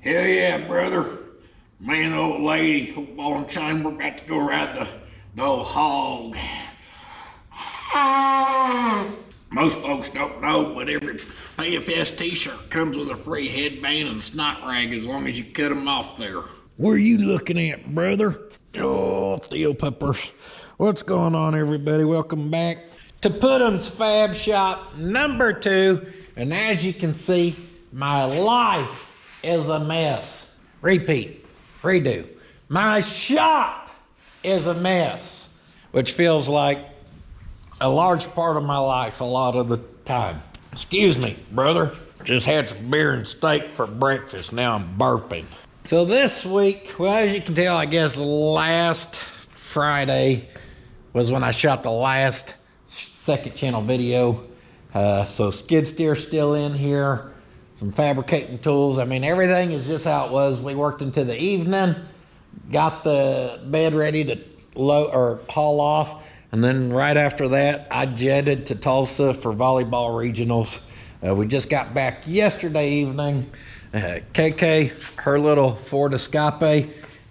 Hell yeah, brother. Me and the old lady, old ball and chain, we're about to go ride the old hog. Most folks don't know, but every PFS t-shirt comes with a free headband and snot rag as long as you cut them off there. What are you looking at, brother? Oh, Theo Peppers. What's going on, everybody? Welcome back to Put'em's Fab Shop number 2. And as you can see, my life is a mess. Repeat, redo. My shop is a mess, which feels like a large part of my life a lot of the time. Excuse me, brother. Just had some beer and steak for breakfast. Now I'm burping. So this week, well, as you can tell, I guess last Friday was when I shot the last second channel video. So skid steer still in here, some fabricating tools. I mean, everything is just how it was. We worked into the evening, got the bed ready to load or haul off. And then right after that, I jetted to Tulsa for volleyball regionals. We just got back yesterday evening. KK, her little Ford Escape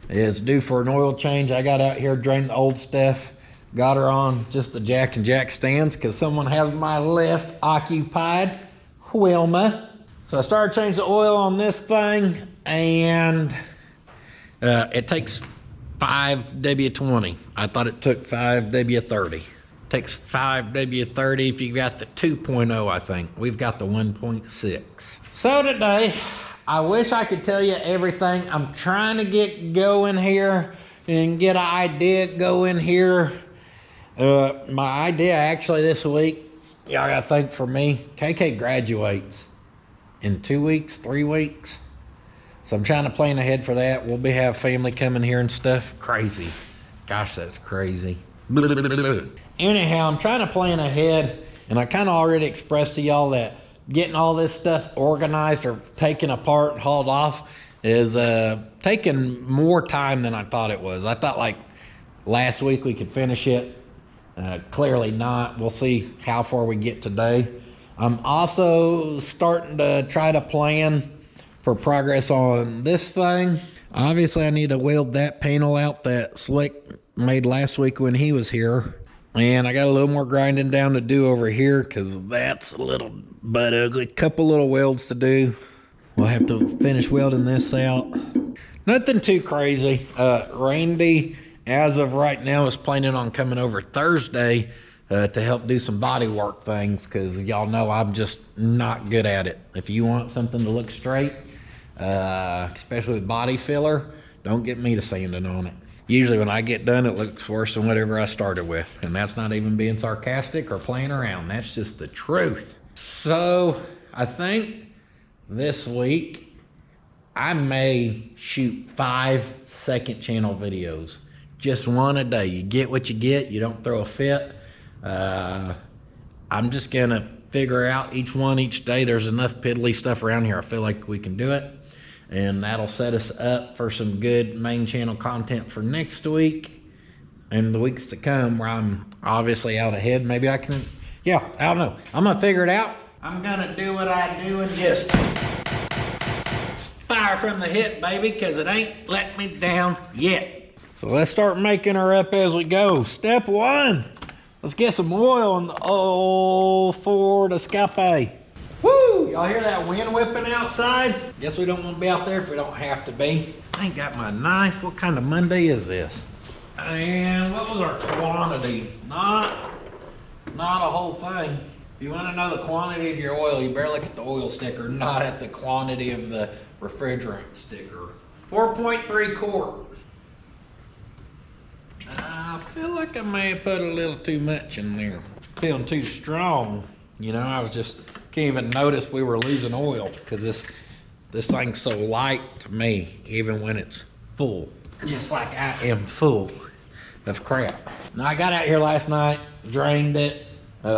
is due for an oil change. I got out here, drained the old stuff, got her on just the jack and jack stands because someone has my lift occupied. Wilma. So I started changing the oil on this thing, and it takes 5W20. I thought it took 5W30. It takes 5W30 if you got the 2.0, I think. We've got the 1.6. So today, I wish I could tell you everything. I'm trying to get going here and get an idea going here. My idea actually this week, y'all gotta think for me, KK graduates in 2 weeks, 3 weeks. So I'm trying to plan ahead for that. We'll have family coming here and stuff. Crazy. Gosh, that's crazy. Anyhow, I'm trying to plan ahead, and I kind of already expressed to y'all that getting all this stuff organized or taken apart and hauled off is taking more time than I thought it was. I thought like last week we could finish it. Clearly not. We'll see how far we get today. I'm also starting to try to plan for progress on this thing. Obviously, I need to weld that panel out that Slick made last week when he was here. And I got a little more grinding down to do over here because that's a little butt ugly. Couple little welds to do. We'll have to finish welding this out. Nothing too crazy. Randy, as of right now, is planning on coming over Thursday to help do some body work things because y'all know I'm just not good at it. If you want something to look straight, especially with body filler, don't get me to sanding on it. Usually when I get done, it looks worse than whatever I started with. And that's not even being sarcastic or playing around. That's just the truth. So I think this week I may shoot 5 second channel videos. Just one a day. You get what you get. You don't throw a fit. I'm just gonna figure out each one each day. There's enough piddly stuff around here. I feel like we can do it. And that'll set us up for some good main channel content for next week and the weeks to come where I'm obviously out ahead. Maybe I can, yeah, I don't know. I'm gonna figure it out. I'm gonna do what I do and just fire from the hip, baby, because it ain't let me down yet. So let's start making her up as we go. Step 1, let's get some oil on the old Ford Escape. Woo! Y'all hear that wind whipping outside? Guess we don't want to be out there if we don't have to be. I ain't got my knife. What kind of Monday is this? And what was our quantity? Not a whole thing. If you want to know the quantity of your oil, you better look at the oil sticker, not at the quantity of the refrigerant sticker. 4.3 quart. I feel like I may have put a little too much in there. Feeling too strong. You know, I was just, can't even notice we were losing oil because this thing's so light to me, even when it's full. Just like I am full of crap. Now I got out here last night, drained it,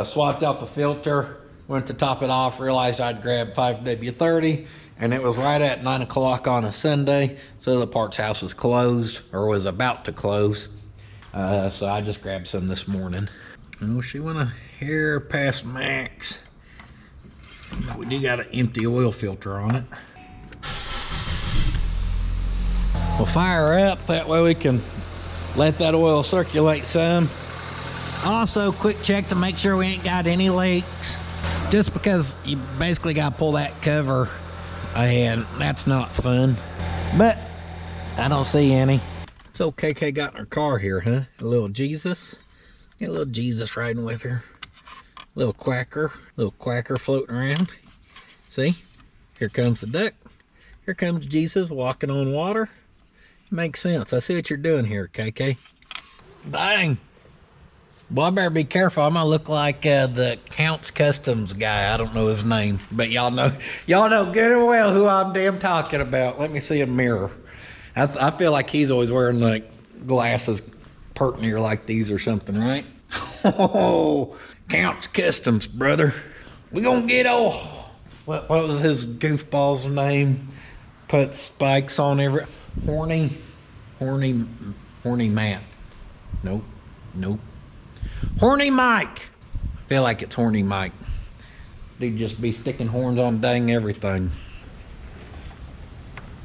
swapped out the filter, went to top it off, realized I'd grabbed 5W30, and it was right at 9 o'clock on a Sunday, so the parts house was closed, or was about to close. So I just grabbed some this morning. Oh, she went a hair past max. But we do got an empty oil filter on it. We'll fire her up, that way we can let that oil circulate some. Also, quick check to make sure we ain't got any leaks. Just because you basically gotta pull that cover and that's not fun. But I don't see any. So KK got in her car here, huh? A little Jesus. Got a little Jesus riding with her. Little quacker floating around. See? Here comes the duck. Here comes Jesus walking on water. Makes sense. I see what you're doing here, KK. Dang. Boy, I better be careful. I'm gonna look like the Counts Customs guy. I don't know his name, but y'all know good and well who I'm damn talking about. Let me see a mirror. I feel like he's always wearing like glasses pert near like these or something, right? Oh, Counts Customs, brother. We gonna get old. What was his goofball's name? Put spikes on every horny Matt. Nope. Horny Mike. I feel like it's Horny Mike. Dude just be sticking horns on dang everything.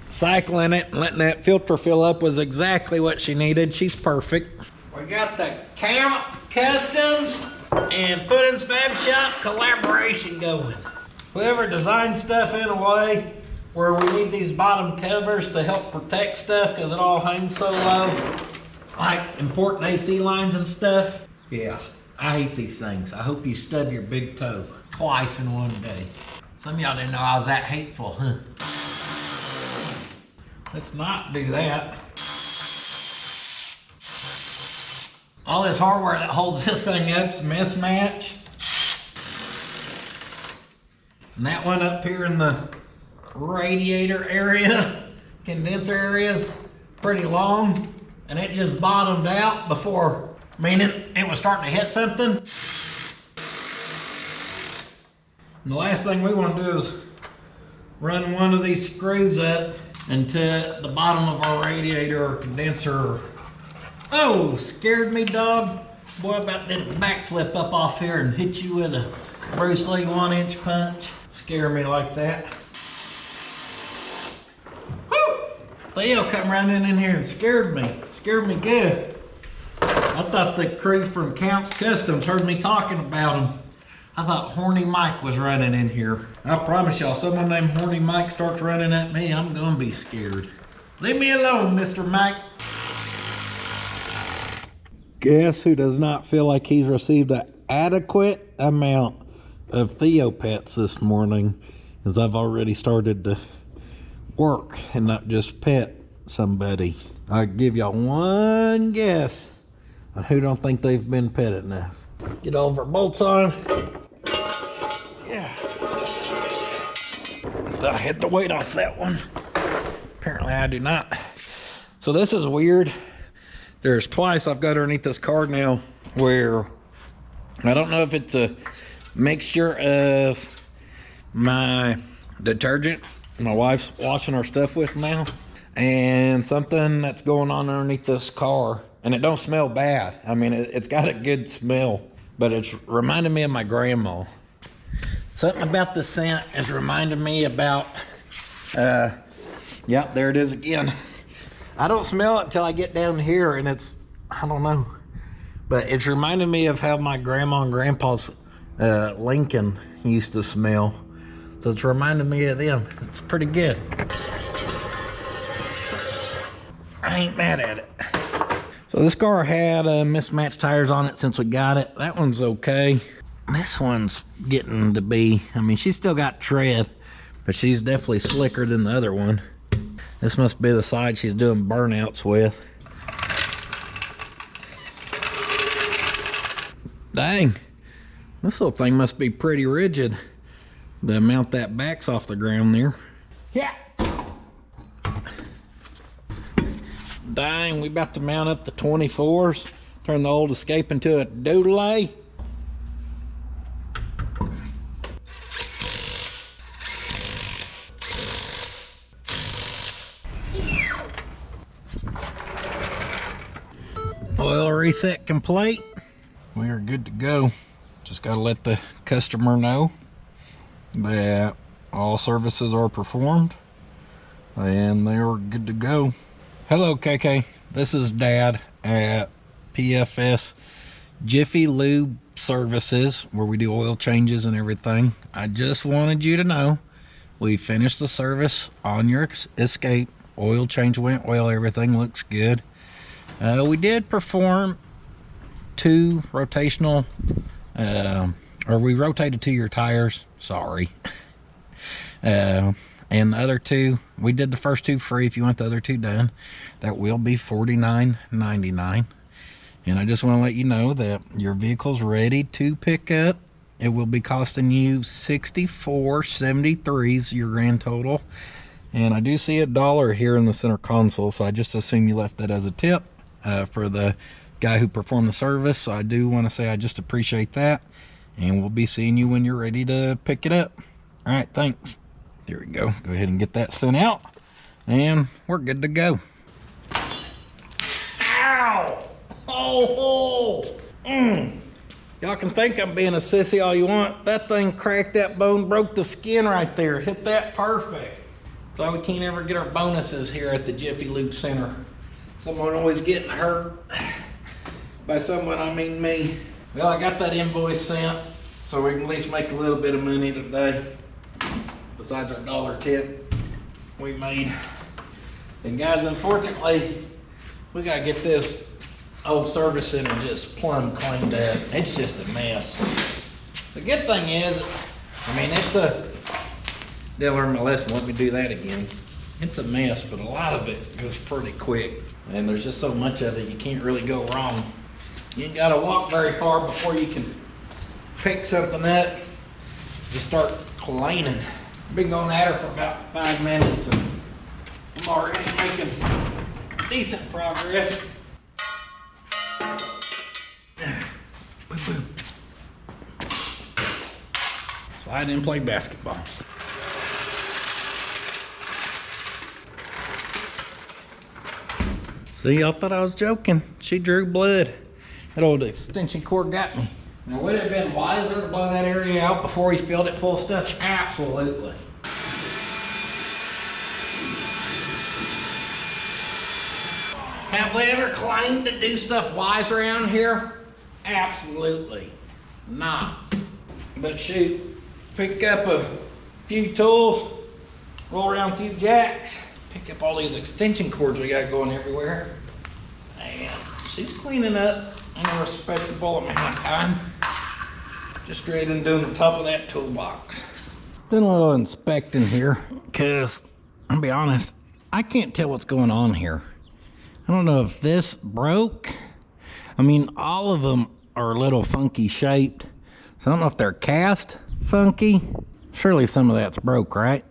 Cycling it and letting that filter fill up was exactly what she needed. She's perfect. We got the Count Customs and Puddin's Fab Shop collaboration going. Whoever designed stuff in a way where we need these bottom covers to help protect stuff because it all hangs so low, like important AC lines and stuff. Yeah, I hate these things. I hope you stub your big toe twice in one day. Some of y'all didn't know I was that hateful, huh? Let's not do that. All this hardware that holds this thing up's mismatch. And that one up here in the radiator area, condenser area, is pretty long. And it just bottomed out before, it was starting to hit something. And the last thing we want to do is run one of these screws up into the bottom of our radiator or condenser. Oh, scared me, dog. Boy, I about did a backflip up off here and hit you with a Bruce Lee 1-inch punch. Scare me like that. Woo! Theo come running in here and scared me. Scared me good. I thought the crew from Counts Customs heard me talking about him. I thought Horny Mike was running in here. I promise y'all, someone named Horny Mike starts running at me, I'm gonna be scared. Leave me alone, Mr. Mike. Guess who does not feel like he's received an adequate amount of Theo pets this morning, as I've already started to work and not just pet somebody. I'll give y'all one guess on who don't think they've been pet enough. Get all of our bolts on. Yeah. Thought I had the weight off that one. Apparently I do not. So this is weird. There's twice I've got underneath this car now where I don't know if it's a mixture of my detergent my wife's washing our stuff with now and something that's going on underneath this car, and it don't smell bad. I mean, it's got a good smell, but it's reminding me of my grandma. Something about the scent is reminding me about yep, there it is again. I don't smell it until I get down here, and it's, I don't know, but it's reminding me of how my grandma and grandpa's Lincoln used to smell. So it's reminding me of them. It's pretty good. I ain't mad at it. So this car had mismatched tires on it since we got it. That one's okay. This one's getting to be, I mean, she's still got tread, but she's definitely slicker than the other one. This must be the side she's doing burnouts with. Dang, this little thing must be pretty rigid. The amount that backs off the ground there. Yeah. Dang, we about to mount up the 24s. Turn the old Escape into a doodle-ay. Oil reset complete. We are good to go. Just gotta let the customer know that all services are performed and they are good to go. Hello, KK. This is Dad at PFS Jiffy Lube Services, where we do oil changes and everything. I just wanted you to know we finished the service on your Escape. Oil change went well. Everything looks good. We did perform 2 rotational, or we rotated 2 your tires. Sorry. And the other 2, we did the first 2 free. If you want the other 2 done, that will be $49.99. And I just want to let you know that your vehicle's ready to pick up. It will be costing you $64.73 is your grand total. And I do see $1 here in the center console, so I just assume you left that as a tip for the guy who performed the service. So I do want to say I just appreciate that. And we'll be seeing you when you're ready to pick it up. All right, thanks. There we go. Go ahead and get that sent out, and we're good to go. Ow! Oh! Y'all can think I'm being a sissy all you want. That thing cracked that bone, broke the skin right there. Hit that perfect. That's why we can't ever get our bonuses here at the Jiffy Lube Center. Someone always getting hurt. By someone, I mean me. Well, I got that invoice sent, so we can at least make a little bit of money today. Besides our $1 tip we made. And guys, unfortunately, we gotta get this old service center just plumb cleaned up. It's just a mess. The good thing is, I mean, it's a, they'll learn my lesson, let me do that again. It's a mess, but a lot of it goes pretty quick. And there's just so much of it, you can't really go wrong. You ain't gotta walk very far before you can pick something up. Just start cleaning. Been going at her for about 5 minutes and I'm already making decent progress. Boom, boom. So I didn't play basketball. See, y'all thought I was joking. She drew blood. That old extension cord got me. Now, would it have been wiser to blow that area out before he filled it full of stuff? Absolutely. Have we ever claimed to do stuff wise around here? Absolutely not. But shoot, pick up a few tools, roll around a few jacks, pick up all these extension cords we got going everywhere. And she's cleaning up in a respectable amount of time. Just ready to do the top of that toolbox. Doing a little inspecting here, because I'll be honest, I can't tell what's going on here. I don't know if this broke. I mean, all of them are a little funky shaped. So I don't know if they're cast funky. Surely some of that's broke, right?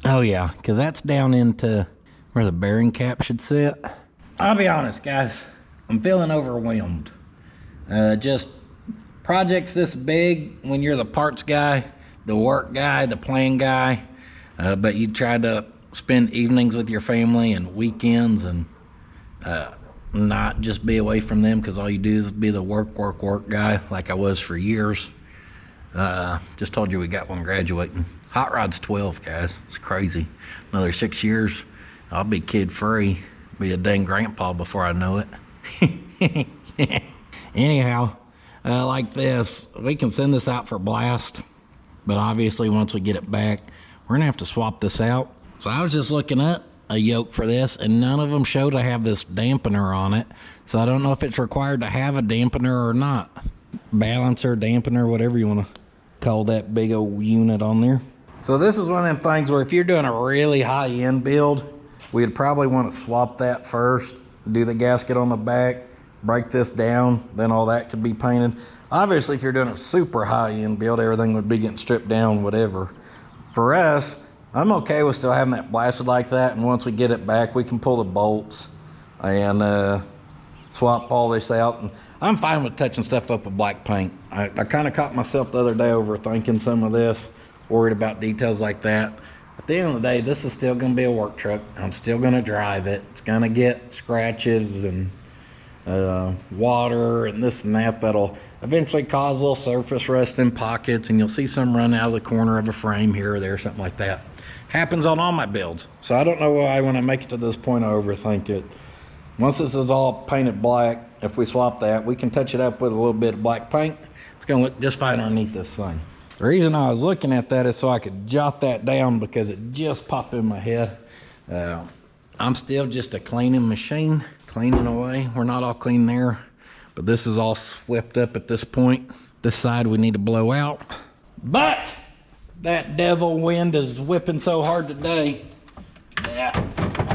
Oh yeah, because that's down into where the bearing cap should sit. I'll be honest, guys, I'm feeling overwhelmed. Just projects this big, when you're the parts guy, the work guy, the plan guy, but you try to spend evenings with your family and weekends and not just be away from them, because all you do is be the work guy like I was for years. Just told you we got one graduating. Hot Rod's 12, guys. It's crazy. Another 6 years, I'll be kid free. Be a dang grandpa before I know it. Anyhow, like this, we can send this out for blast, but obviously once we get it back, we're gonna have to swap this out. So I was just looking up a yoke for this, and none of them show to have this dampener on it. So I don't know if it's required to have a dampener or not. Balancer, dampener, whatever you want to call that big old unit on there. So this is one of them things where if you're doing a really high-end build, we'd probably want to swap that first, do the gasket on the back, break this down, then all that could be painted. Obviously, if you're doing a super high-end build, everything would be getting stripped down, whatever. For us, I'm okay with still having that blasted like that, and once we get it back, we can pull the bolts and swap all this out. And I'm fine with touching stuff up with black paint. I kind of caught myself the other day overthinking some of this, worried about details like that. At the end of the day, this is still going to be a work truck. I'm still going to drive it. It's going to get scratches and water and this and that. eventually cause a little surface rust in pockets, and you'll see some run out of the corner of a frame here or there, something like that. Happens on all my builds. So I don't know why when I make it to this point I overthink it. Once this is all painted black, if we swap that, we can touch it up with a little bit of black paint. It's gonna look just fine underneath this thing. The reason I was looking at that is so I could jot that down because it just popped in my head. I'm still just a cleaning machine, cleaning away. We're not all clean there, but this is all swept up at this point. This side we need to blow out. But that devil wind is whipping so hard today that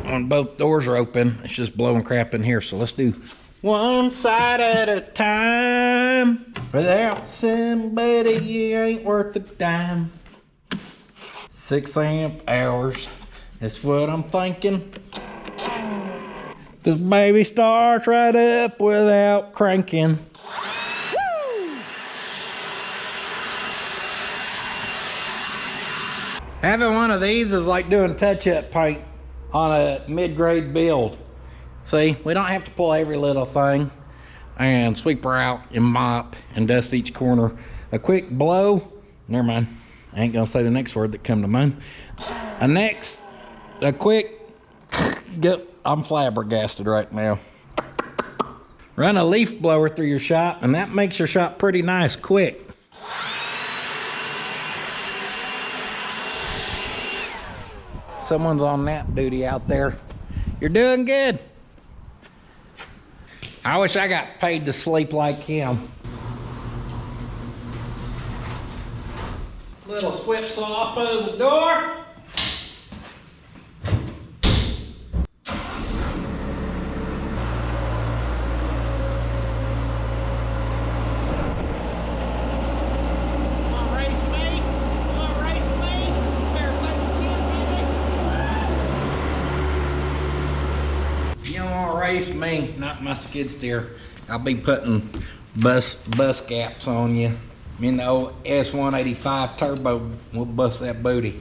when both doors are open, it's just blowing crap in here. So let's do one side at a time. Without somebody, you ain't worth a dime. 6 amp hours, that's what I'm thinking. This baby starts right up without cranking. Woo! Having one of these is like doing touch-up paint on a mid-grade build. See, we don't have to pull every little thing and sweep her out and mop and dust each corner. A quick blow, never mind, I ain't gonna say the next word that come to mind. A quick, I'm flabbergasted right now. Run a leaf blower through your shop and that makes your shop pretty nice quick. Someone's on nap duty out there. You're doing good. I wish I got paid to sleep like him. Little swift saw up of the door. Me, not my skid steer. I'll be putting bus gaps on you. Me and the old S185 turbo will bust that booty.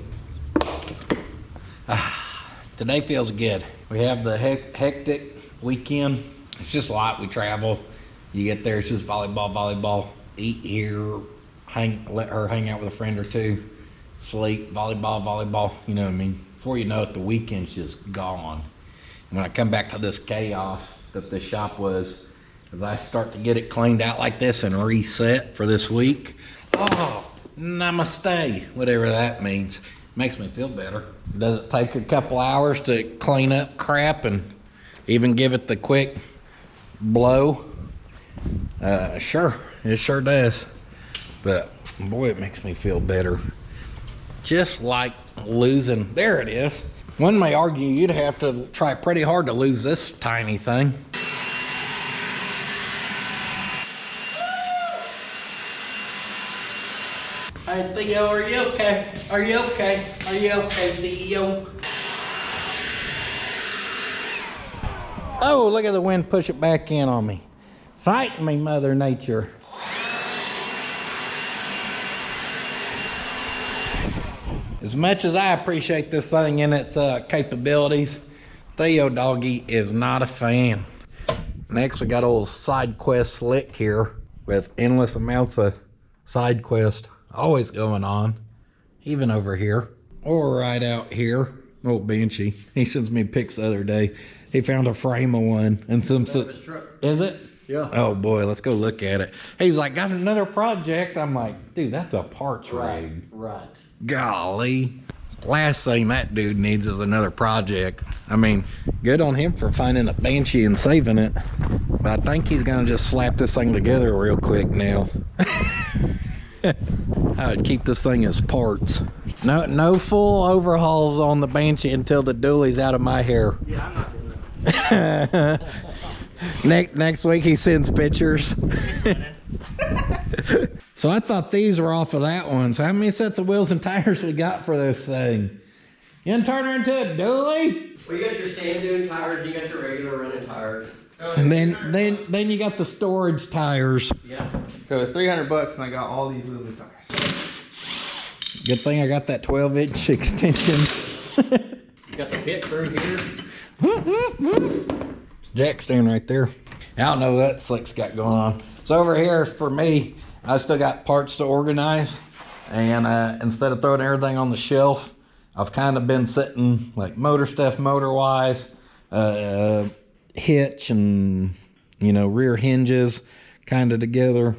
Today feels good. We have the hectic weekend. It's just a lot. We travel. You get there, it's just volleyball. Eat here, let her hang out with a friend or two. Sleep, volleyball. You know what I mean? Before you know it, the weekend's just gone. When I come back to this chaos that the shop was, as I start to get it cleaned out like this and reset for this week, oh, namaste, whatever that means. Makes me feel better. Does it take a couple hours to clean up crap and even give it the quick blow? Sure, it sure does. But boy, it makes me feel better. Just like losing, there it is. One may argue you'd have to try pretty hard to lose this tiny thing. Hey Theo, are you okay? Are you okay? Are you okay, Theo? Oh, look at the wind push it back in on me. Fight me, Mother Nature. As much as I appreciate this thing and its capabilities, Theo Doggy is not a fan. Next, we got old side quest slick here with endless amounts of side quest always going on, even over here or right out here. Old Banshee, he sends me pics the other day. He found a frame of one and some. Is it? Yeah. Oh boy, let's go look at it. He's like, got another project. I'm like, dude, that's a parts rig. Right. Golly. Last thing that dude needs is another project. I mean, good on him for finding a Banshee and saving it. But I think he's gonna just slap this thing together real quick now. I would keep this thing as parts. No full overhauls on the Banshee until the dually's out of my hair. Yeah, I'm not doing that. Next week he sends pictures. So I thought these were off of that one. So how many sets of wheels and tires we got for this thing? You gonna turn her into a dually? Well, you got your sand dune tires, you got your regular running tires. And then you got the storage tires. Yeah. So it's $300 and I got all these wheels and tires. Good thing I got that 12-inch extension. You got the pit crew here. Jack stand right there. I don't know what Slick's got going on. So over here for me, I still got parts to organize, and instead of throwing everything on the shelf, I've kind of been sitting like motor stuff, motor wise, hitch and, you know, rear hinges kind of together.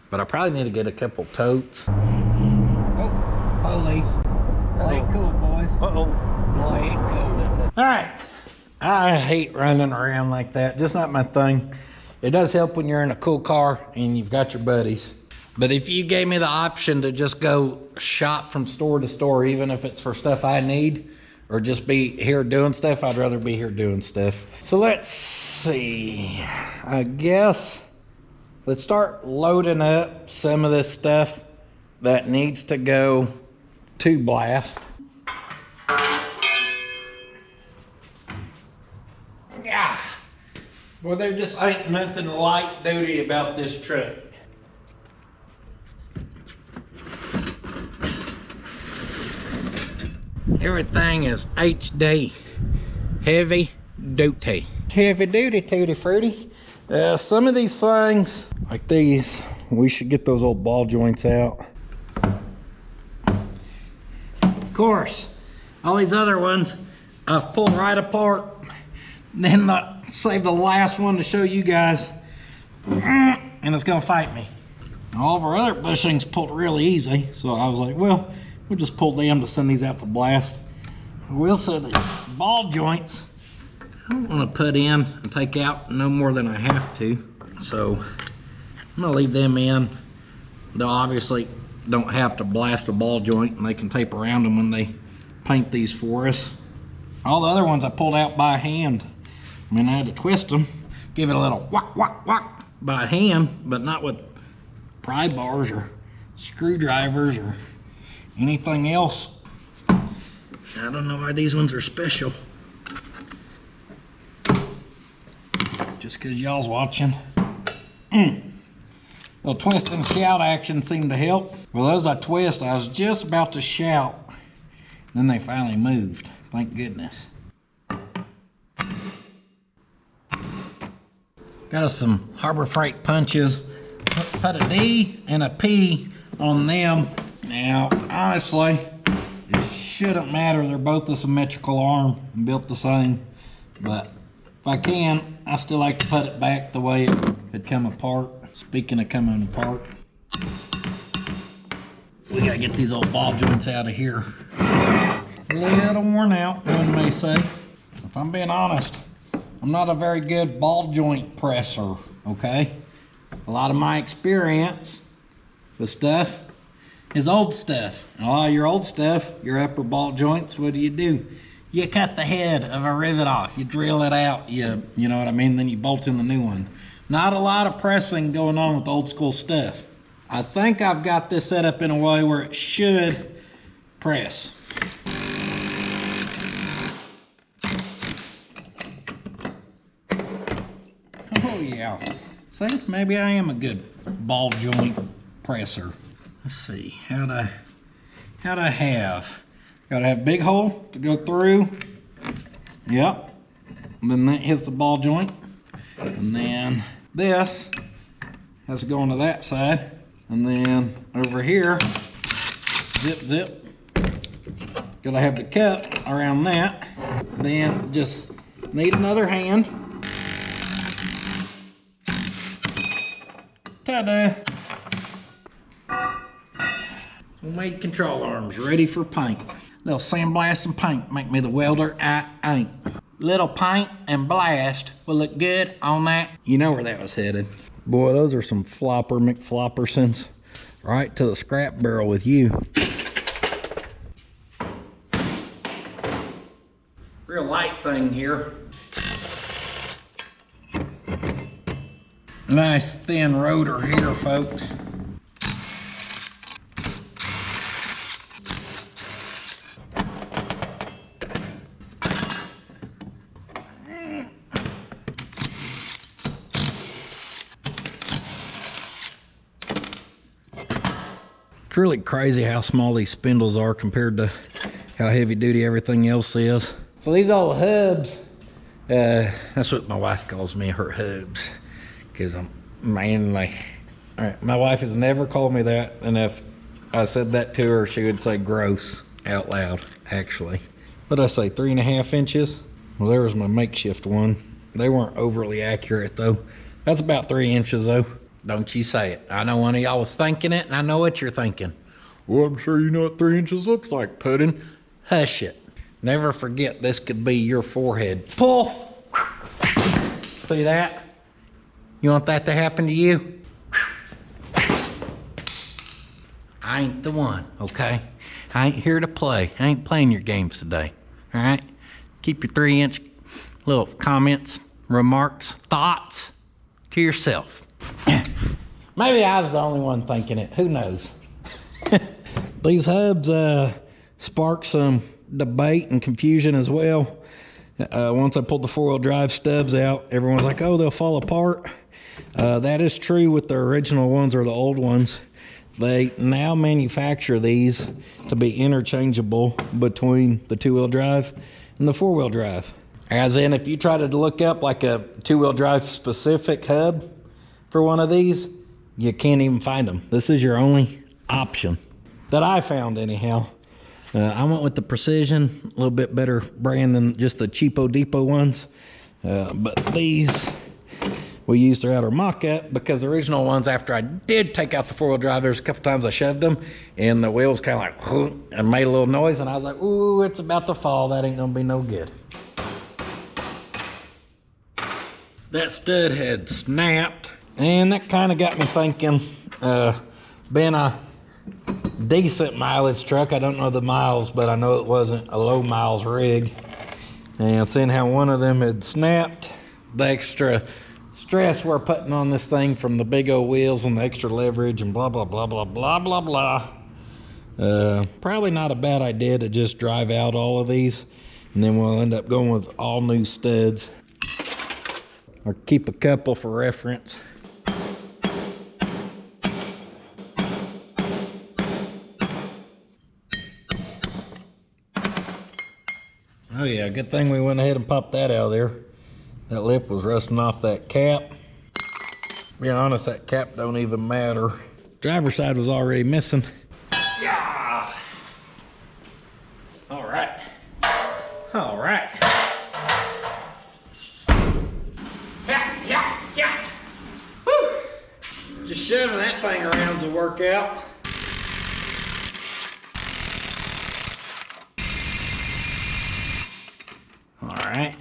But I probably need to get a couple totes. Oh, police. Play it cool, boys. Play it cool. All right. I hate running around like that. Just not my thing. It does help when you're in a cool car and you've got your buddies. But if you gave me the option to just go shop from store to store, even if it's for stuff I need, or just be here doing stuff, I'd rather be here doing stuff. So let's see. I guess let's start loading up some of this stuff that needs to go to blast. Yeah. Well, there just ain't nothing light duty about this truck. Everything is HD, heavy duty. Heavy duty, tutti frutti. Some of these things, like these, we should get those old ball joints out. Of course, all these other ones, I've pulled right apart. Then save the last one to show you guys, and it's gonna fight me. All of our other bushings pulled really easy, so I was like, well, we'll just pull them to send these out to blast. We'll send the ball joints, I don't want to put in and take out no more than I have to, so I'm gonna leave them in. They'll obviously don't have to blast a ball joint, and they can tape around them when they paint these for us. All the other ones I pulled out by hand. I mean, I had to twist them, give it a little whack, whack, whack by hand, but not with pry bars or screwdrivers or anything else. I don't know why these ones are special. Just because y'all's watching. Little twist and shout action seemed to help. Well, those I twist, I was just about to shout. Then they finally moved. Thank goodness. Got us some Harbor Freight punches. Put a D and a P on them. Now, honestly, it shouldn't matter. They're both a symmetrical arm and built the same. But if I can, I still like to put it back the way it had come apart. Speaking of coming apart, we gotta get these old ball joints out of here. A little worn out, one may say. If I'm being honest, I'm not a very good ball joint presser, okay? A lot of my experience with stuff is old stuff. A lot of your old stuff, your upper ball joints, what do? You cut the head of a rivet off, you drill it out, you know what I mean? Then you bolt in the new one. Not a lot of pressing going on with old school stuff. I think I've got this set up in a way where it should press. Oh yeah. See, maybe I am a good ball joint presser. Let's see, how'd I have? Gotta have a big hole to go through. Yep. And then that hits the ball joint. And then this has to go onto that side. And then over here, zip, zip. Gotta have the cup around that. Then just need another hand. Ta-da! Homemade control arms ready for paint. Little sandblast and paint make me the welder I ain't. Little paint and blast will look good on that. You know where that was headed. Boy, those are some flopper McFloppersons. Right to the scrap barrel with you. Real light thing here. Nice thin rotor here, folks. It's really crazy how small these spindles are compared to how heavy duty everything else is. So these old hubs, that's what my wife calls me, her hubs, because I'm Manly. All right, my wife has never called me that, and if I said that to her, she would say gross out loud, actually. But I say 3.5 inches. Well, there was my makeshift one. They weren't overly accurate though. That's about 3 inches though. Don't you say it. I know one of y'all was thinking it, and I know what you're thinking. Well, I'm sure you know what 3 inches looks like, Puddin'. Hush it. Never forget this could be your forehead. Pull! See that? You want that to happen to you? I ain't the one, okay? I ain't here to play. I ain't playing your games today, all right? Keep your 3-inch little comments, remarks, thoughts to yourself. Maybe I was the only one thinking it. Who knows? These hubs sparked some debate and confusion as well. Once I pulled the 4-wheel drive stubs out, everyone's like, oh, they'll fall apart. That is true with the original ones or the old ones. They now manufacture these to be interchangeable between the 2-wheel drive and the 4-wheel drive. As in, if you try to look up like a 2-wheel drive specific hub for one of these, you can't even find them. This is your only option that I found anyhow. I went with the Precision, a little bit better brand than just the cheapo depot ones. But these we used throughout our mock-up, because the original ones, after I did take out the 4-wheel drive, there's a couple times I shoved them and the wheels kind of like and made a little noise, and I was like, ooh, it's about to fall. That ain't gonna be no good. That stud had snapped, and that kind of got me thinking, being a decent mileage truck, I don't know the miles, but I know it wasn't a low miles rig, and seeing how one of them had snapped, the extra stress we're putting on this thing from the big old wheels and the extra leverage and blah blah blah blah blah blah blah, probably not a bad idea to just drive out all of these, and then we'll end up going with all new studs, or keep a couple for reference. Oh yeah, good thing we went ahead and popped that out of there. That lip was rusting off that cap. Being honest, that cap don't even matter. Driver's side was already missing. Yeah. All right. All right. Yeah. Woo. Just shoving that thing around's a workout. All right.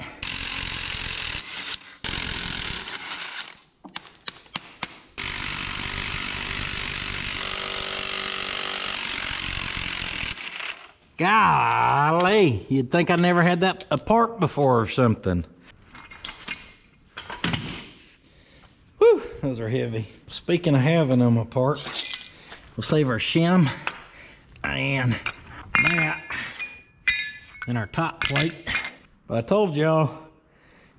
Golly, you'd think I never had that apart before or something. Whew, those are heavy. Speaking of having them apart, we'll save our shim and that and our top plate. But I told y'all,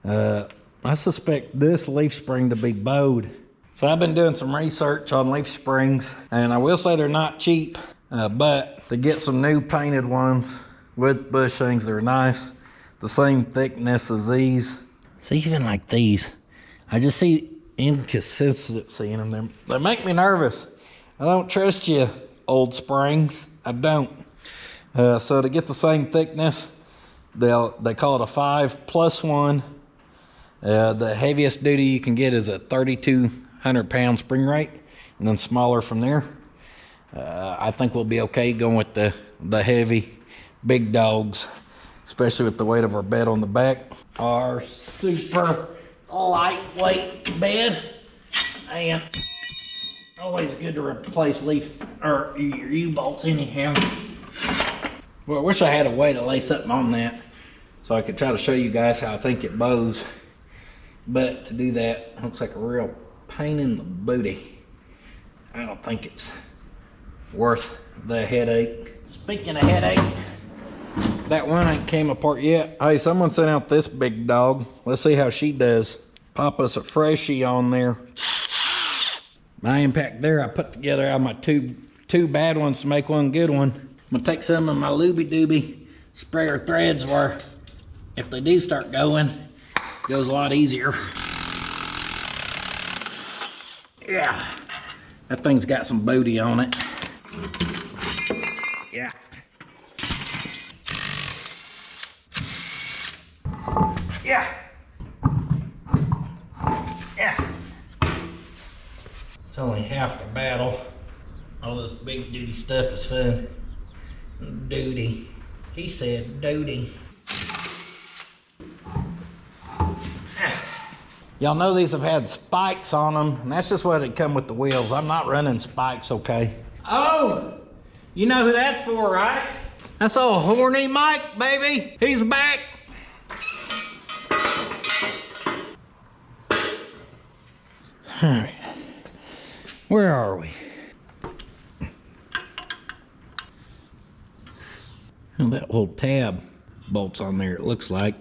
I suspect this leaf spring to be bowed. So I've been doing some research on leaf springs, and I will say they're not cheap. But to get some new painted ones with bushings, they're nice. The same thickness as these. See, even like these, I just see inconsistency in them. They make me nervous. I don't trust you, old springs. I don't. So to get the same thickness, they call it a 5+1. The heaviest duty you can get is a 3,200 pound spring rate, and then smaller from there. I think we'll be okay going with the heavy big dogs, especially with the weight of our bed on the back. Our super lightweight bed, and always good to replace leaf or your U-bolts anyhow. Well, I wish I had a way to lay something on that so I could try to show you guys how I think it bows, but to do that looks like a real pain in the booty. I don't think it's worth the headache. Speaking of headache, that one ain't came apart yet. Hey, someone sent out this big dog. Let's see how she does. Pop us a freshie on there. My impact there, I put together out of my two bad ones to make one good one. I'm gonna take some of my looby dooby sprayer threads where if they do start going, it goes a lot easier. Yeah, that thing's got some booty on it. Yeah. Yeah. Yeah. It's only half the battle. All this big duty stuff is fun. Duty. He said duty. Y'all know these have had spikes on them, and that's just what it come with the wheels. I'm not running spikes, okay? Oh, you know who that's for, right? That's old horny Mike, baby. He's back. All right, where are we? Oh, that little tab bolts on there, it looks like.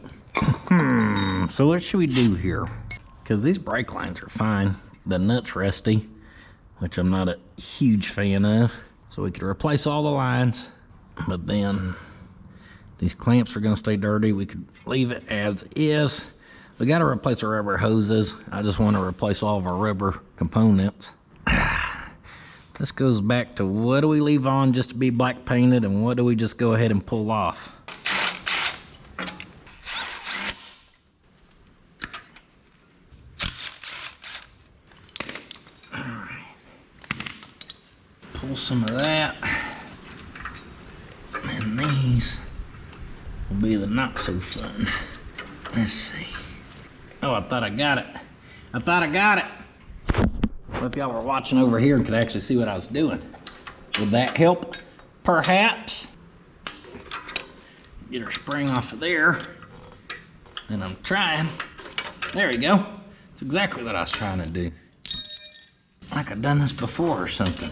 So what should we do here? Because these brake lines are fine. The nut's rusty, which I'm not a huge fan of. So we could replace all the lines, but then these clamps are gonna stay dirty. We could leave it as is. We gotta replace our rubber hoses. I just wanna replace all of our rubber components. This goes back to what do we leave on just to be black painted and what do we just go ahead and pull off? Pull some of that, and these will be the not so fun. Let's see. Oh, I thought I got it. I thought I got it. Well, if y'all were watching over here and could actually see what I was doing, would that help? Perhaps. Get our spring off of there, and I'm trying. There we go. That's exactly what I was trying to do. Like I've done this before or something.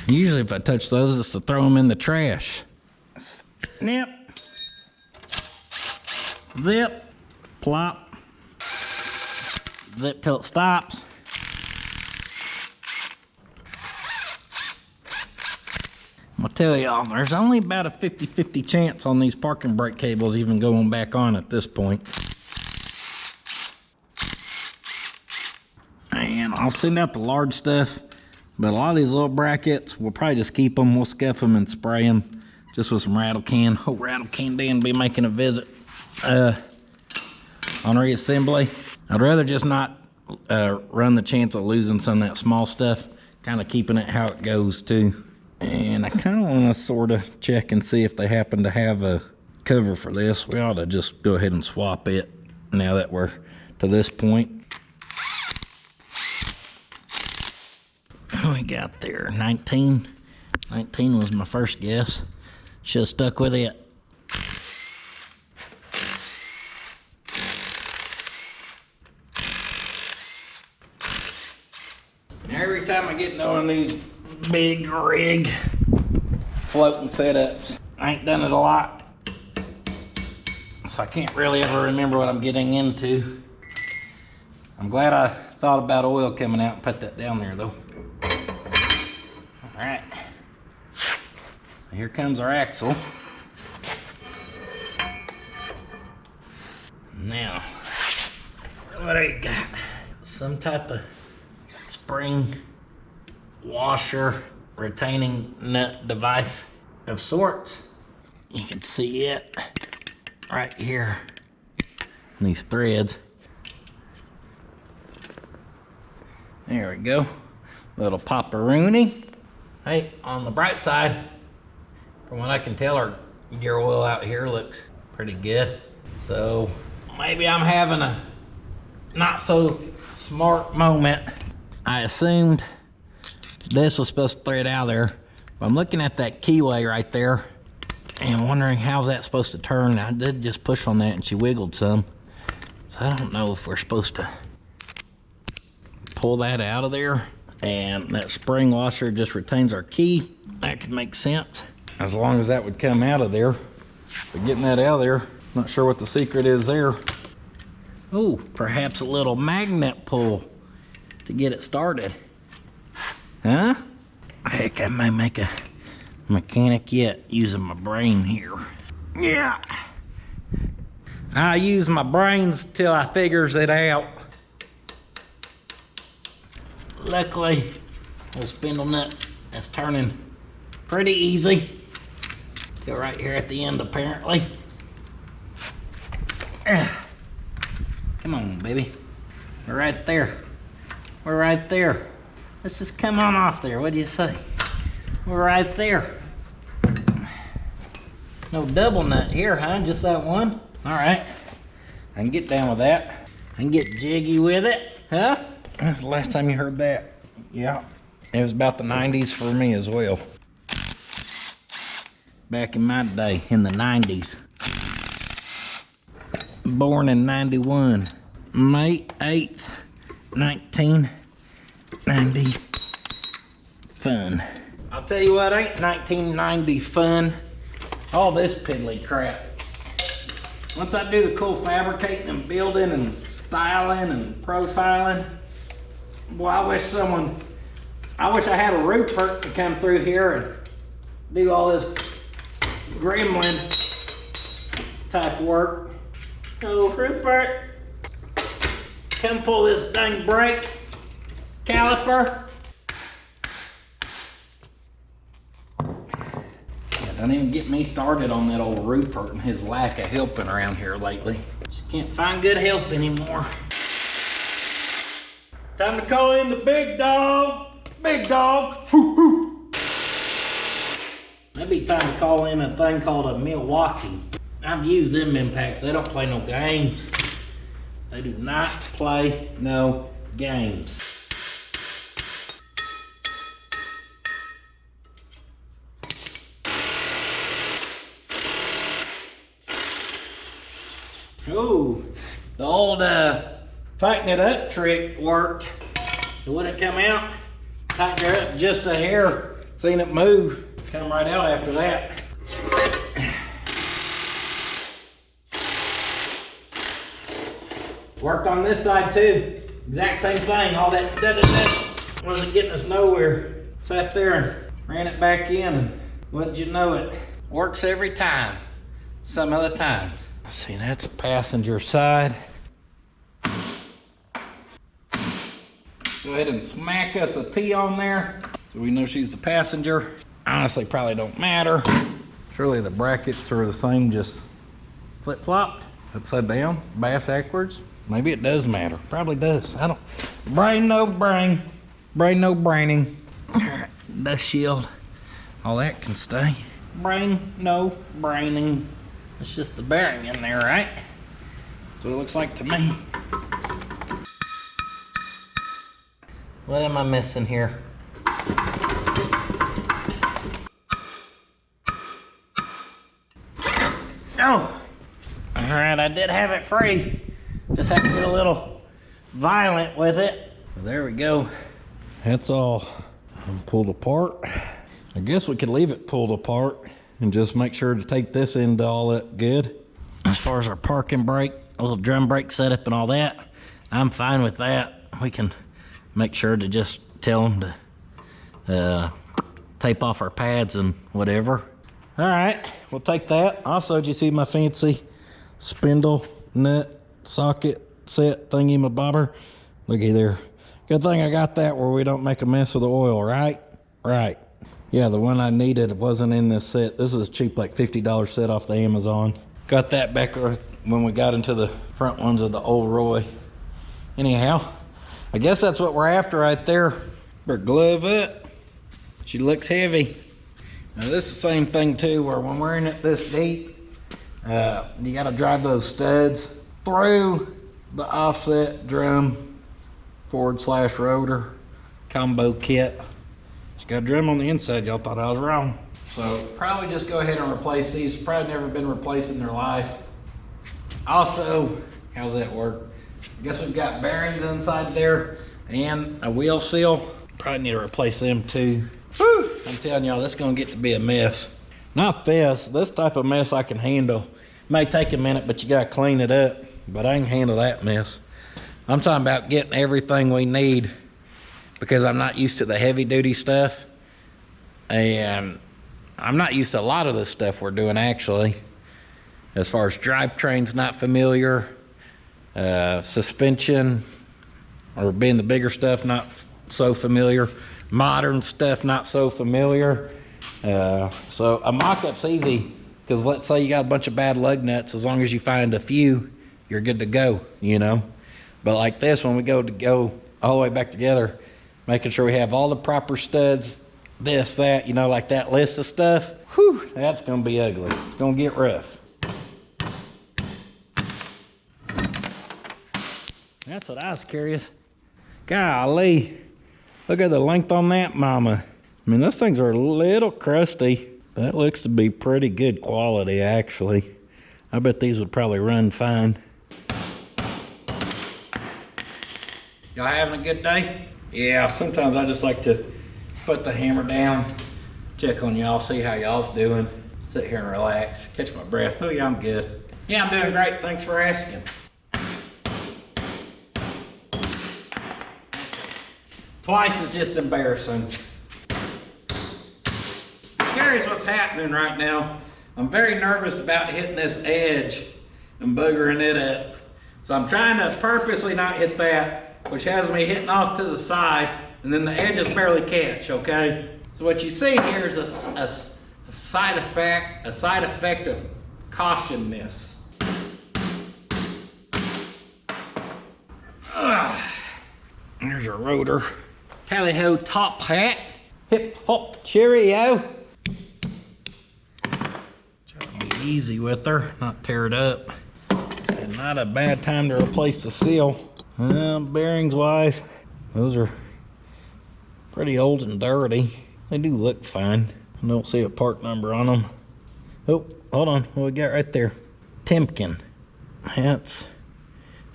Usually if I touch those, it's to throw them in the trash. Snip. Zip. Plop. Zip till it stops. I'll tell y'all, there's only about a 50-50 chance on these parking brake cables even going back on at this point. And I'll send out the large stuff. But a lot of these little brackets, we'll probably just keep them. We'll scuff them and spray them just with some rattle can. Hope Rattle Can Dan be making a visit on reassembly. I'd rather just not run the chance of losing some of that small stuff, kind of keeping it how it goes too. And I kind of want to sort of check and see if they happen to have a cover for this. We ought to just go ahead and swap it now that we're to this point. We got there 19 was my first guess. Should have stuck with it. Every time I get on these big rig floating setups, I ain't done it a lot, so I can't really ever remember what I'm getting into. I'm glad I thought about oil coming out and put that down there though. All right, here comes our axle. Now, what do you got? Some type of spring washer retaining nut device of sorts. You can see it right here in these threads. There we go. Little pop-a-rooney. Hey, on the bright side, from what I can tell, our gear oil out here looks pretty good. So maybe I'm having a not so smart moment. I assumed this was supposed to thread out of there, but I'm looking at that keyway right there and wondering how's that supposed to turn. I did just push on that and she wiggled some, so I don't know if we're supposed to pull that out of there. And that spring washer just retains our key. That could make sense as long as that would come out of there. But getting that out of there, not sure what the secret is there. Oh, perhaps a little magnet pull to get it started. Huh? Heck, I may make a mechanic yet using my brain here. Yeah. I use my brains till I figures it out. Luckily, the spindle nut is turning pretty easy. Till right here at the end, apparently. Come on, baby. We're right there. We're right there. Let's just come on off there. What do you say? We're right there. No double nut here, huh? Just that one? All right. I can get down with that. I can get jiggy with it, huh? When's the last time you heard that? Yeah. It was about the 90s for me as well. Back in my day, in the 90s. Born in 91. May 8th, 1990. Fun. I'll tell you what, ain't 1990 fun. All this piddly crap. Once I do the cool fabricating and building and styling and profiling, boy, I wish I had a Rupert to come through here and do all this gremlin type work. Oh, Rupert, come pull this dang brake caliper. Yeah, don't even get me started on that old Rupert and his lack of helping around here lately. Just can't find good help anymore. Time to call in the big dog. Big dog. Hoo, hoo. Maybe time to call in a thing called a Milwaukee. I've used them impacts. They don't play no games. They do not play no games. Ooh, the old tighten it up trick worked. It wouldn't come out. Tighten her up just a hair. Seen it move. Come right out after that. Worked on this side too. Exact same thing. All that wasn't getting us nowhere. Sat there and ran it back in, and wouldn't you know it, works every time. Some other times. Let's see, that's a passenger side. Go ahead and smack us a P on there so we know she's the passenger. Honestly, probably don't matter. Surely the brackets are the same, just flip-flopped, upside down, backwards. Maybe it does matter. Probably does. I don't. Brain, no brain. Brain, no braining. Alright, dust shield. All that can stay. Brain, no braining. It's just the bearing in there, right? That's what it looks like to me. What am I missing here? Oh! Alright, I did have it free. Just had to get a little violent with it. Well, there we go. That's all pulled apart. I guess we could leave it pulled apart and just make sure to take this into all that good. As far as our parking brake, a little drum brake setup and all that, I'm fine with that. We can make sure to just tell them to tape off our pads and whatever. All right, we'll take that. Also, did you see my fancy spindle nut socket set thingy, my bobber? Looky there. Good thing I got that where we don't make a mess with the oil, right? Right. Yeah, the one I needed wasn't in this set. This is cheap, like $50 set off the Amazon. Got that back when we got into the front ones of the old Roy. Anyhow, I guess that's what we're after right there. Better glove up. She looks heavy. Now this is the same thing too, where when we're in it this deep, you gotta drive those studs through the offset drum /rotor combo kit. It's got a drum on the inside. Y'all thought I was wrong. So probably just go ahead and replace these. Probably never been replaced in their life. Also, how's that work? I guess we've got bearings inside there and a wheel seal. Probably need to replace them too. Whew, I'm telling y'all, this is gonna get to be a mess. Not this type of mess I can handle. May take a minute, but you gotta clean it up. But I can handle that mess. I'm talking about getting everything we need because I'm not used to the heavy duty stuff. And I'm not used to a lot of the stuff we're doing actually. As far as drivetrain's not familiar, suspension, or being the bigger stuff, not so familiar. Modern stuff, not so familiar. So a mock-up's easy, because let's say you got a bunch of bad lug nuts, as long as you find a few, you're good to go, you know. But like this, when we go all the way back together, making sure we have all the proper studs, this, that, you know, like that list of stuff, whew, that's gonna be ugly. It's gonna get rough. That's what I was curious. Golly, look at the length on that mama. I mean, those things are a little crusty. That looks to be pretty good quality, actually. I bet these would probably run fine. Y'all having a good day? Yeah, sometimes I just like to put the hammer down, check on y'all, see how y'all's doing, sit here and relax, catch my breath. Oh yeah, I'm good. Yeah, I'm doing great, thanks for asking. Twice is just embarrassing. Here's what's happening right now. I'm very nervous about hitting this edge and boogering it up. So I'm trying to purposely not hit that, which has me hitting off to the side, and then the edges barely catch, okay? So what you see here is a side effect of cautionness. There's a rotor. Tally-ho top hat. Hip hop cheerio. Try to be easy with her, not tear it up. And not a bad time to replace the seal. Bearings wise, those are pretty old and dirty. They do look fine. I don't see a part number on them. Oh, hold on, what we got right there? Timken. That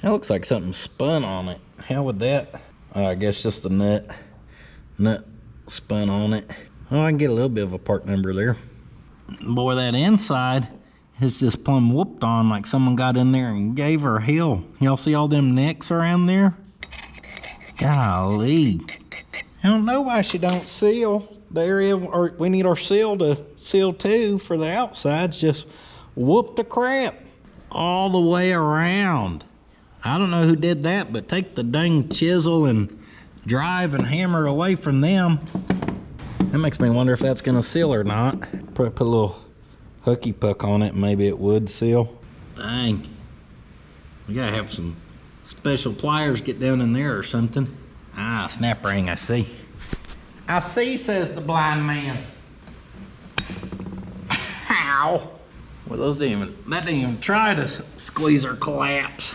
looks like something spun on it. How would that? Oh, I guess just the nut spun on it. Oh, I can get a little bit of a part number there. Boy, that inside is just plumb whooped on, like someone got in there and gave her hell. Y'all see all them necks around there? Golly. I don't know why she don't seal the area, or we need our seal to seal too for the outsides. Just whoop the crap all the way around. I don't know who did that, but take the dang chisel and drive and hammer away from them. That makes me wonder if that's gonna seal or not. Probably put a little hooky puck on it, maybe it would seal. Dang. We gotta have some special pliers get down in there or something. Ah, snap ring, I see. I see, says the blind man. Ow. Well, that didn't even try to squeeze or collapse.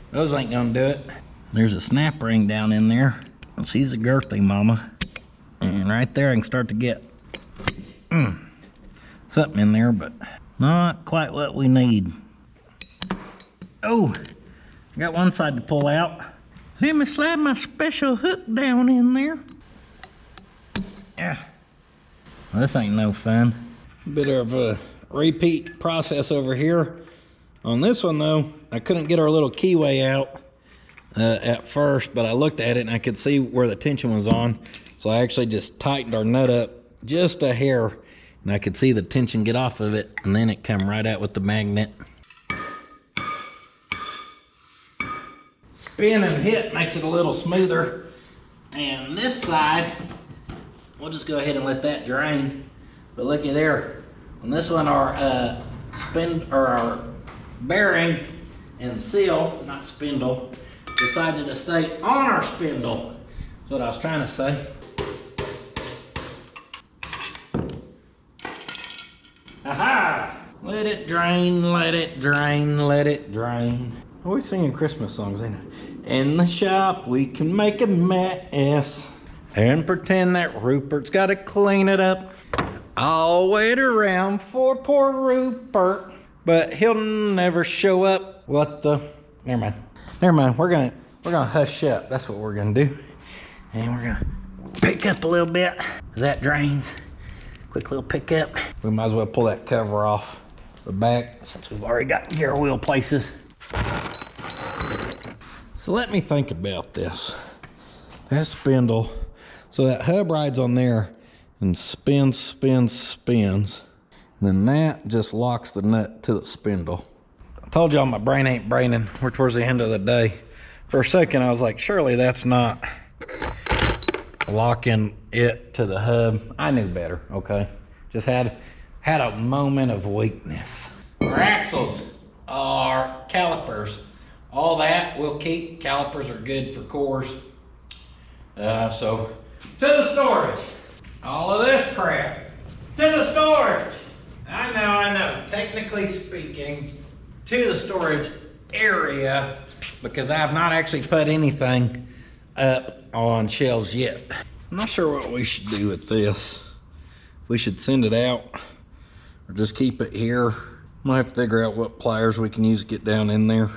Those ain't gonna do it. There's a snap ring down in there. She's a girthy mama. And right there I can start to get something in there, but not quite what we need. Oh, I got one side to pull out. Let me slide my special hook down in there. Yeah. Well, this ain't no fun. Bit of a repeat process over here. On this one though, I couldn't get our little keyway out at first, but I looked at it and I could see where the tension was on. So I actually just tightened our nut up just a hair, and I could see the tension get off of it, and then it come right out with the magnet. Spin and hit makes it a little smoother. And this side, we'll just go ahead and let that drain. But looky there, on this one our our bearing and seal, not spindle, decided to stay on our spindle. That's what I was trying to say. Aha! Let it drain, let it drain, let it drain. Always singing Christmas songs, ain't it? In the shop we can make a mess and pretend that Rupert's gotta clean it up. I'll wait around for poor Rupert, but he'll never show up. What the? Never mind. We're gonna hush up. That's what we're gonna do. And we're gonna pick up a little bit. That drains. Quick little pickup. We might as well pull that cover off the back since we've already got gear wheel places. So let me think about this. That spindle, so that hub rides on there and spins. And then that just locks the nut to the spindle. I told y'all my brain ain't braining. We're towards the end of the day. For a second, I was like, surely that's not locking it to the hub. I knew better, okay? Just had a moment of weakness. Our axles are calipers. All that we'll keep. Calipers are good for cores. So, to the storage. All of this crap. To the storage. I know. Technically speaking, to the storage area, because I have not actually put anything up on shelves yet. I'm not sure what we should do with this. If we should send it out or just keep it here. I'm gonna have to figure out what pliers we can use to get down in there.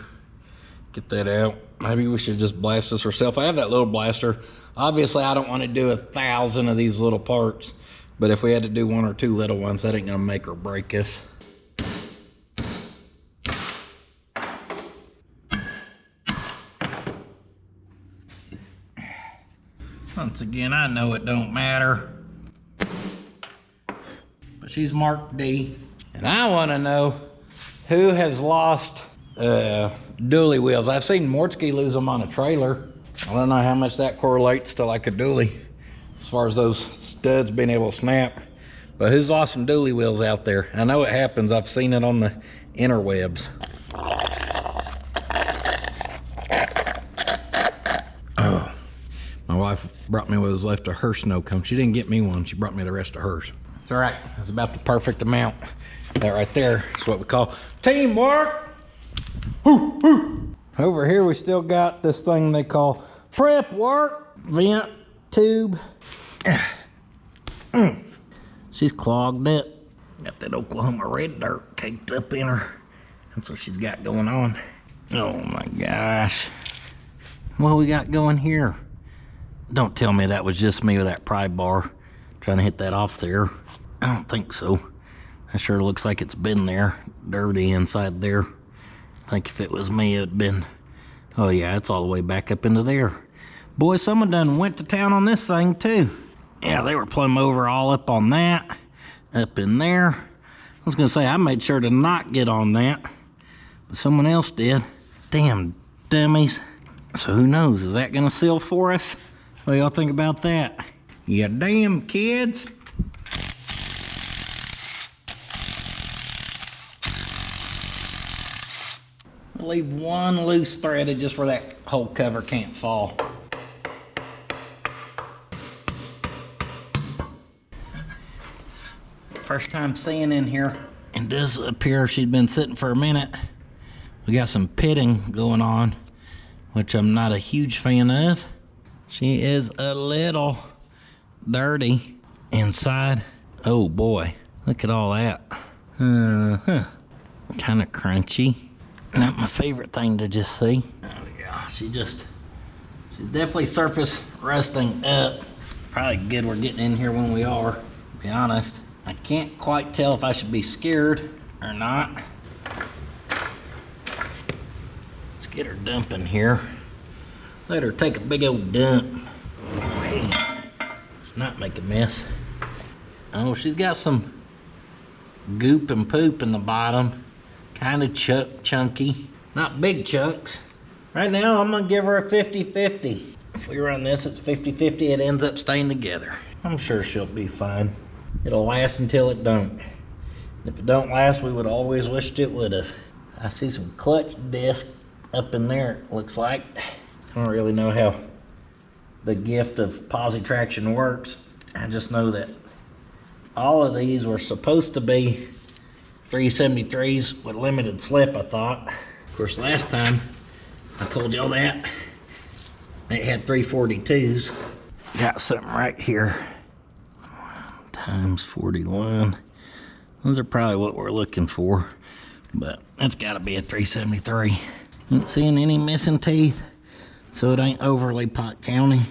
Get that out. Maybe we should just blast this ourselves. I have that little blaster. Obviously, I don't want to do 1,000 of these little parts, but if we had to do 1 or 2 little ones, that ain't gonna make or break us. Once again, I know it don't matter, but she's marked D. And I want to know who has lost dually wheels. I've seen Mortsky lose them on a trailer. I don't know how much that correlates to like a dually as far as those studs being able to snap, but who's lost some dually wheels out there? I know it happens. I've seen it on the interwebs. Oh, my wife brought me what was left of her snow cone. She didn't get me one. She brought me the rest of hers. It's all right. It's about the perfect amount. That right there is what we call teamwork. Woo, woo. Over here we still got this thing they call prep work vent tube. She's clogged up. Got that Oklahoma red dirt caked up in her. That's what she's got going on. Oh my gosh. What we got going here? Don't tell me that was just me with that pry bar trying to hit that off there. I don't think so. It sure looks like it's been there, dirty inside there. I think if it was me, it'd been, oh yeah, it's all the way back up into there. Boy, someone done went to town on this thing too. Yeah, they were plumb over all up on that, up in there. I was gonna say, I made sure to not get on that, but someone else did. Damn dummies. So who knows, is that gonna seal for us? What do y'all think about that? You damn kids. Leave one loose threaded just where that whole cover can't fall. First time seeing in here, and does appear she'd been sitting for a minute. We got some pitting going on, which I'm not a huge fan of. She is a little dirty inside. Oh boy, look at all that. Kind of crunchy. Not my favorite thing to just see. Oh yeah, she's definitely surface rusting up. It's probably good we're getting in here when we are, to be honest. I can't quite tell if I should be scared or not. Let's get her dumping here. Let her take a big old dump. Hey, let's not make a mess. Oh, she's got some goop and poop in the bottom. Kind of chunky, not big chunks. Right now, I'm gonna give her a 50-50. If we run this, it's 50-50, it ends up staying together. I'm sure she'll be fine. It'll last until it don't. If it don't last, we would always wished it would have. I see some clutch disc up in there, it looks like. I don't really know how the gift of posi traction works. I just know that all of these were supposed to be 373s with limited slip, I thought. Of course, last time I told y'all that it had 342s. Got something right here. Times 41. Those are probably what we're looking for, but that's got to be a 373. Ain't seeing any missing teeth, so it ain't overly pot county.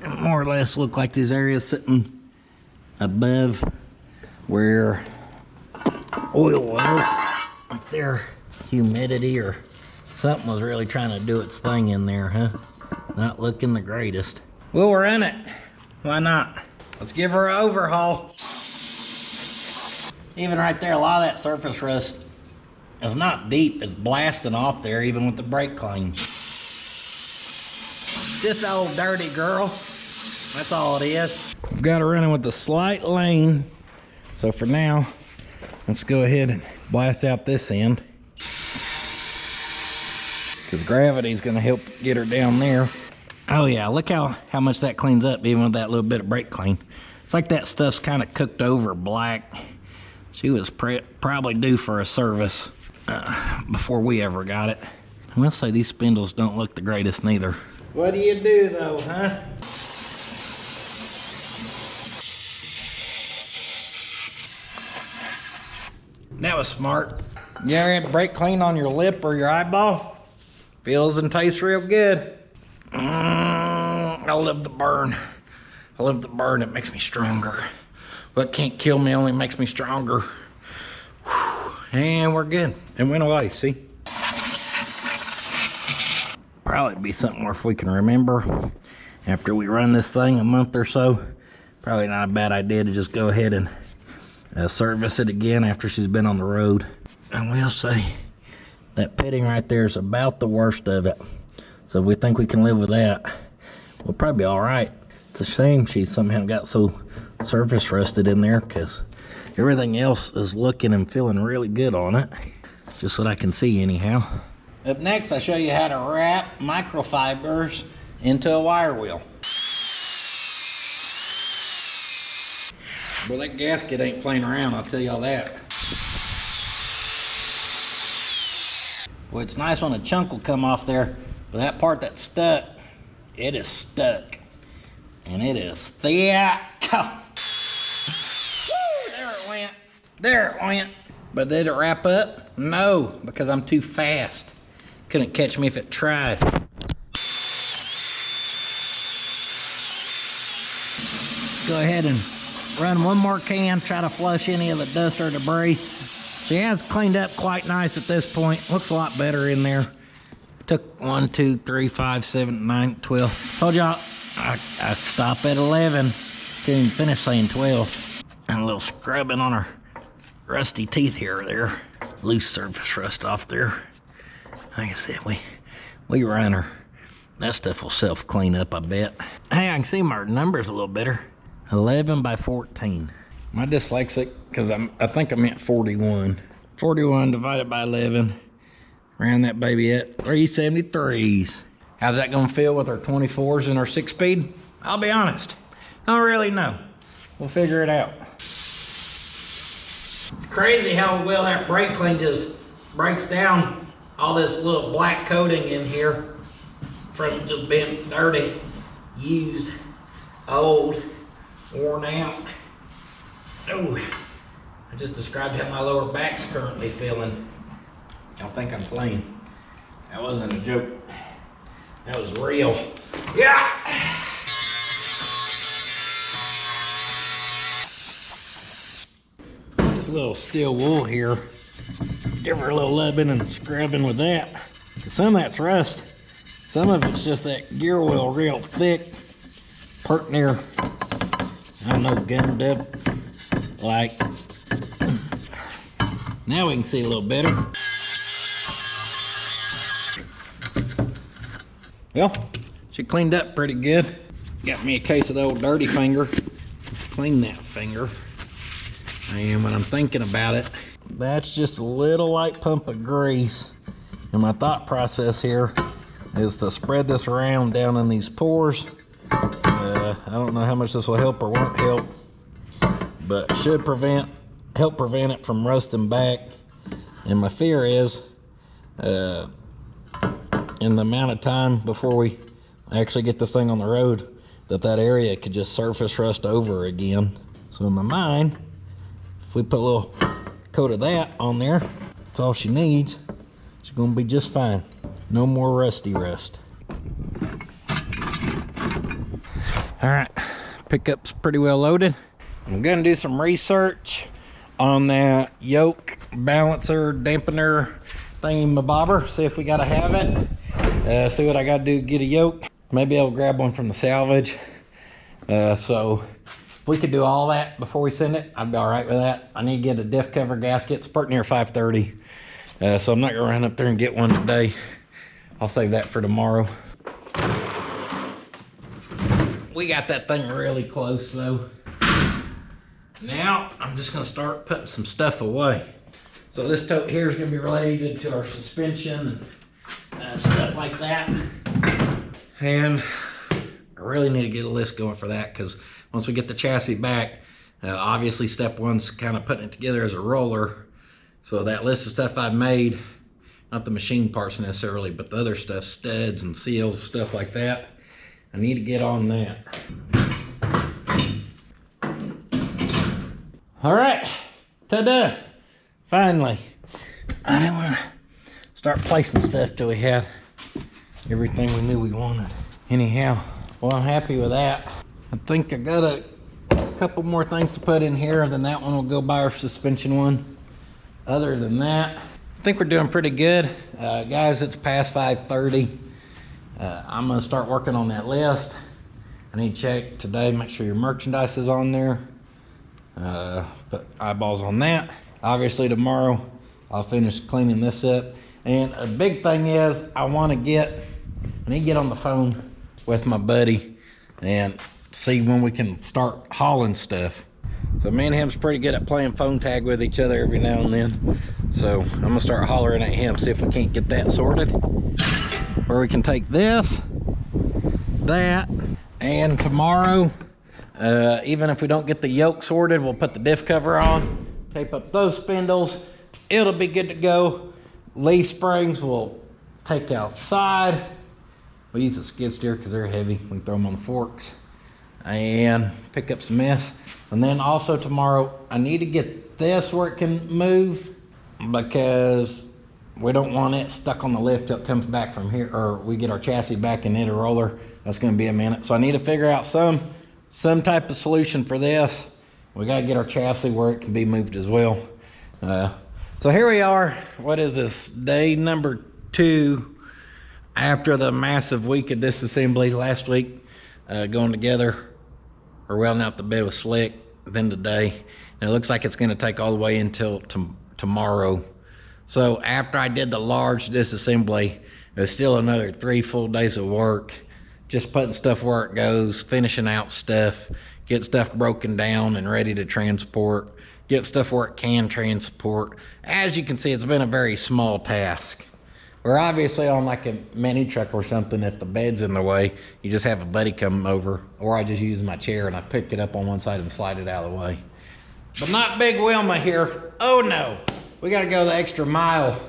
More or less look like these areas sitting above where oil was, like their humidity or something was really trying to do its thing in there, huh? Not looking the greatest. Well, we're in it. Why not? Let's give her an overhaul. Even right there, a lot of that surface rust is not deep. It's blasting off there, even with the brake clean. Just an old dirty girl. That's all it is. We've got her running with the slight lane. So for now, let's go ahead and blast out this end. Because gravity's gonna help get her down there. Oh yeah, look how much that cleans up even with that little bit of brake clean. It's like that stuff's kind of cooked over black. She was probably due for a service before we ever got it. I must say these spindles don't look the greatest neither. What do you do though, huh? That was smart. You ever had brake clean on your lip or your eyeball? Feels and tastes real good. I love the burn. I love the burn, it makes me stronger. What can't kill me only makes me stronger. Whew. And we're good. It went away, see? Probably be something where if we can remember after we run this thing a month or so, probably not a bad idea to just go ahead and service it again after she's been on the road. I will say that pitting right there is about the worst of it. So if we think we can live with that, we'll probably be all right. It's a shame she somehow got so surface rusted in there because everything else is looking and feeling really good on it. Just what I can see anyhow. Up next, I'll show you how to wrap microfibers into a wire wheel. Well, that gasket ain't playing around, I'll tell y'all that. Well, it's nice when a chunk will come off there, but that part that's stuck, it is stuck. And it is thick. Woo, there it went. There it went. But did it wrap up? No, because I'm too fast. Couldn't catch me if it tried. Go ahead and run one more can, try to flush any of the dust or debris. She has cleaned up quite nice at this point. Looks a lot better in there. Took 1, 2, 3, 5, 7, 9, 12. Told y'all I stop at 11. Couldn't even finish saying 12. And a little scrubbing on her rusty teeth here or there. Loose surface rust off there. Like I said, we run her. That stuff will self-clean up, I bet. Hey, I can see my numbers a little better. 11 by 14. Am I dyslexic? Because I think I meant 41. 41 divided by 11. Ran that baby at 373s. How's that gonna feel with our 24s and our 6-speed? I'll be honest, I don't really know. We'll figure it out. It's crazy how well that brake clean just breaks down all this little black coating in here from just being dirty, used, old, worn out. Oh, I just described how my lower back's currently feeling. Y'all think I'm playing? That wasn't a joke. That was real. Yeah! This little steel wool here, give her a little lubbing and scrubbing with that. Some of that's rust. Some of it's just that gear wheel real thick, pert near, I don't know, gummed up. Like, now we can see a little better. Well, she cleaned up pretty good. Got me a case of the old dirty finger. Let's clean that finger. And when I'm thinking about it, that's just a little light pump of grease. And my thought process here is to spread this around down in these pores. I don't know how much this will help or won't help, but should help prevent it from rusting back. And my fear is, in the amount of time before we actually get this thing on the road, that area could just surface rust over again. So in my mind, if we put a little coat of that on there, that's all she needs. She's gonna be just fine. No more rusty rust. All right, pickup's pretty well loaded. I'm gonna do some research on that yoke balancer dampener thingy-mabobber, see if we gotta have it. See what I gotta do to get a yoke. Maybe I'll grab one from the salvage. So if we could do all that before we send it, I'd be all right with that. I need to get a Diff cover gasket. It's pretty near 5:30. So I'm not gonna run up there and get one today. I'll save that for tomorrow. we got that thing really close though. Now I'm just gonna start putting some stuff away. So this tote here is gonna be related to our suspension and stuff like that. And I really need to get a list going for that, because once we get the chassis back, obviously step one's kind of putting it together as a roller. So that list of stuff I've made, not the machine parts necessarily, but the other stuff, studs and seals, stuff like that, I need to get on that. All right, ta-da, finally. I didn't want to start placing stuff till we had everything we knew we wanted. Anyhow, well, I'm happy with that. I think I got a couple more things to put in here, then that one will go by our suspension one. Other than that, I think we're doing pretty good. Guys, it's past 5:30. I'm gonna start working on that list. I need to check today, make sure your merchandise is on there. Put eyeballs on that. Obviously tomorrow I'll finish cleaning this up. And a big thing is I need to get on the phone with my buddy and see when we can start hauling stuff. So me and him's pretty good at playing phone tag with each other every now and then. So I'm gonna start hollering at him, see if we can't get that sorted. Where we can take this, that, and tomorrow, even if we don't get the yoke sorted, we'll put the diff cover on, tape up those spindles, it'll be good to go. Leaf springs we'll take outside. We'll use the skid steer because they're heavy. We can throw them on the forks and pick up some mess. And then also tomorrow, I need to get this where it can move, because we don't want it stuck on the lift till it comes back from here, or we get our chassis back and hit a roller. That's gonna be a minute. So I need to figure out some type of solution for this. We gotta get our chassis where it can be moved as well. So here we are. What is this? Day number 2 after the massive week of disassembly last week, going together. We're welding out the bed with slick, then today. And it looks like it's gonna take all the way until tomorrow. So after I did the large disassembly, there's still another 3 full days of work, just putting stuff where it goes, finishing out stuff, get stuff broken down and ready to transport, get stuff where it can transport. As you can see, it's been a very small task. We're obviously on like a mini truck or something. If the bed's in the way, you just have a buddy come over, or I just use my chair and I pick it up on one side and slide it out of the way. But not Big Wilma here. Oh no, we gotta go the extra mile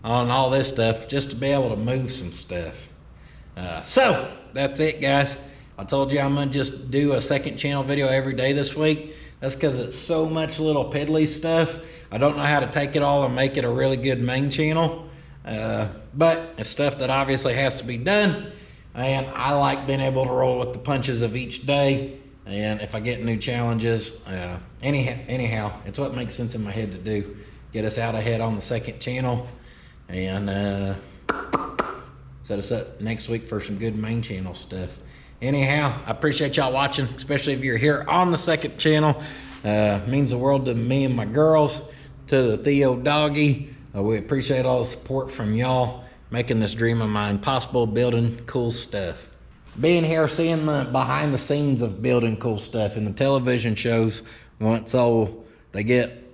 on all this stuff just to be able to move some stuff. So that's it, guys. I told you I'm gonna just do a second channel video every day this week. That's because it's so much little piddly stuff. I don't know how to take it all and make it a really good main channel. But it's stuff that obviously has to be done, and I like being able to roll with the punches of each day. And if I get new challenges, anyhow, it's what makes sense in my head to do. Get us out ahead on the second channel, and set us up next week for some good main channel stuff. Anyhow, I appreciate y'all watching, especially if you're here on the second channel. Means the world to me and my girls, to the Theo doggy. We appreciate all the support from y'all, making this dream of mine possible, building cool stuff. Being here, seeing the behind the scenes of building cool stuff in the television shows, once they get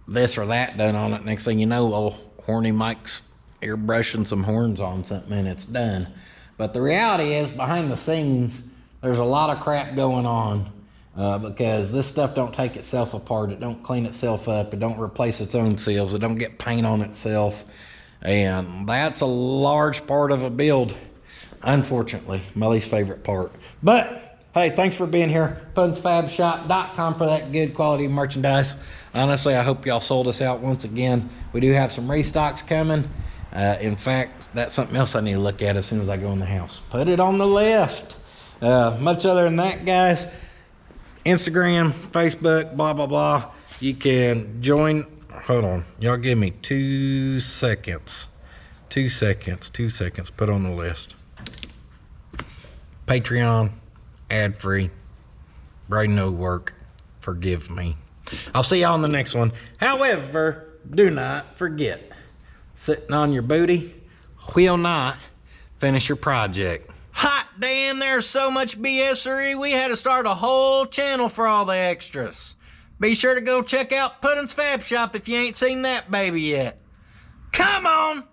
this or that done on it, next thing you know, old horny Mike's airbrushing some horns on something and it's done. But the reality is, behind the scenes, there's a lot of crap going on. Because this stuff don't take itself apart, it don't clean itself up, it don't replace its own seals, it don't get paint on itself, and that's a large part of a build, unfortunately, my least favorite part. But hey, thanks for being here. punsfabshop.com for that good quality merchandise. Honestly, I hope y'all sold us out once again. We do have some restocks coming. In fact, that's something else I need to look at as soon as I go in the house. Put it on the list. Much other than that, guys, Instagram, Facebook, blah, blah, blah. You can join. Hold on. Y'all give me 2 seconds. 2 seconds. 2 seconds. Put on the list. Patreon, ad-free. Braden no work. Forgive me. I'll see y'all on the next one. However, do not forget, sitting on your booty will not finish your project. Hot! hot damn, there's so much BSery, we had to start a whole channel for all the extras. Be sure to go check out Puddin's Fab Shop if you ain't seen that baby yet. Come on!